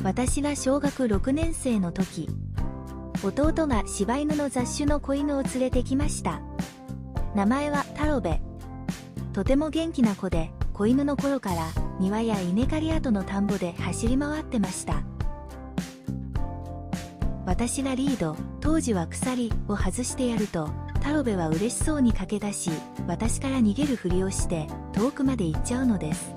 私が小学6年生の時、弟が柴犬の雑種の子犬を連れてきました。名前はタロベ。とても元気な子で、子犬の頃から庭や稲刈り跡の田んぼで走り回ってました。私がリード、当時は鎖を外してやると、タロベは嬉しそうに駆け出し、私から逃げるふりをして遠くまで行っちゃうのです。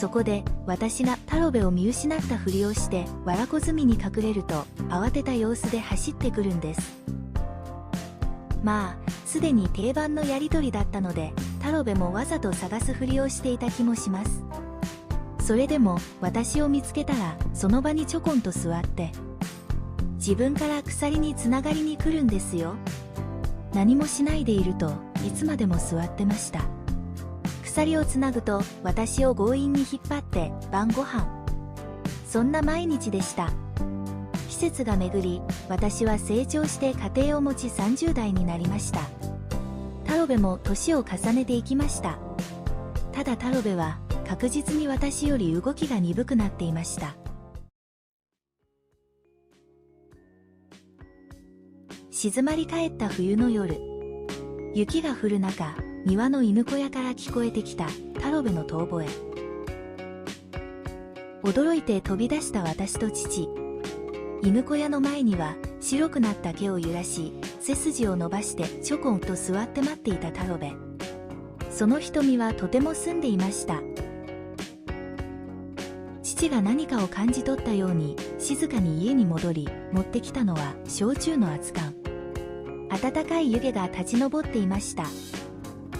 そこで私がタロベを見失ったふりをしてわらこ積みに隠れると、慌てた様子で走ってくるんです。まあすでに定番のやり取りだったので、タロベもわざと探すふりをしていた気もします。それでも私を見つけたらその場にちょこんと座って、自分から鎖につながりに来るんですよ。何もしないでいるといつまでも座ってました。鎖をつなぐと私を強引に引っ張って晩ご飯。そんな毎日でした。季節が巡り、私は成長して家庭を持ち30代になりました。タロベも年を重ねていきました。ただタロベは確実に私より動きが鈍くなっていました。静まり返った冬の夜、雪が降る中、庭の犬小屋から聞こえてきたタロベの遠吠え。驚いて飛び出した私と父。犬小屋の前には白くなった毛を揺らし、背筋を伸ばしてちょこんと座って待っていたタロベ。その瞳はとても澄んでいました。父が何かを感じ取ったように静かに家に戻り、持ってきたのは焼酎の熱燗。温かい湯気が立ち上っていました。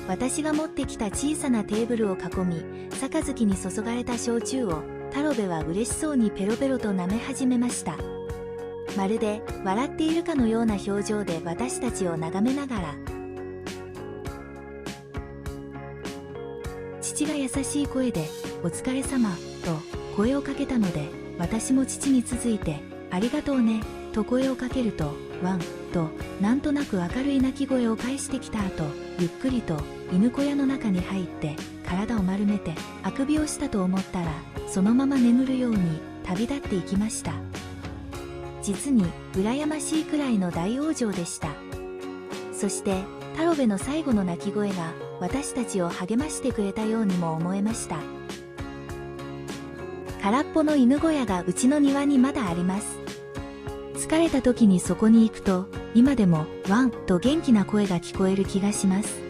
私が持ってきた小さなテーブルを囲み、杯に注がれた焼酎をタロベは嬉しそうにペロペロと舐め始めました。まるで笑っているかのような表情で私たちを眺めながら、父が優しい声で「お疲れ様」と声をかけたので、私も父に続いて「ありがとうね」と声をかけると、ワンとなんとなく明るい鳴き声を返してきた後、ゆっくりと犬小屋の中に入って体を丸めてあくびをしたと思ったら、そのまま眠るように旅立っていきました。実に羨ましいくらいの大往生でした。そしてタロベの最後の鳴き声が私たちを励ましてくれたようにも思えました。空っぽの犬小屋がうちの庭にまだあります。疲れた時にそこに行くと、今でもワンと元気な声が聞こえる気がします。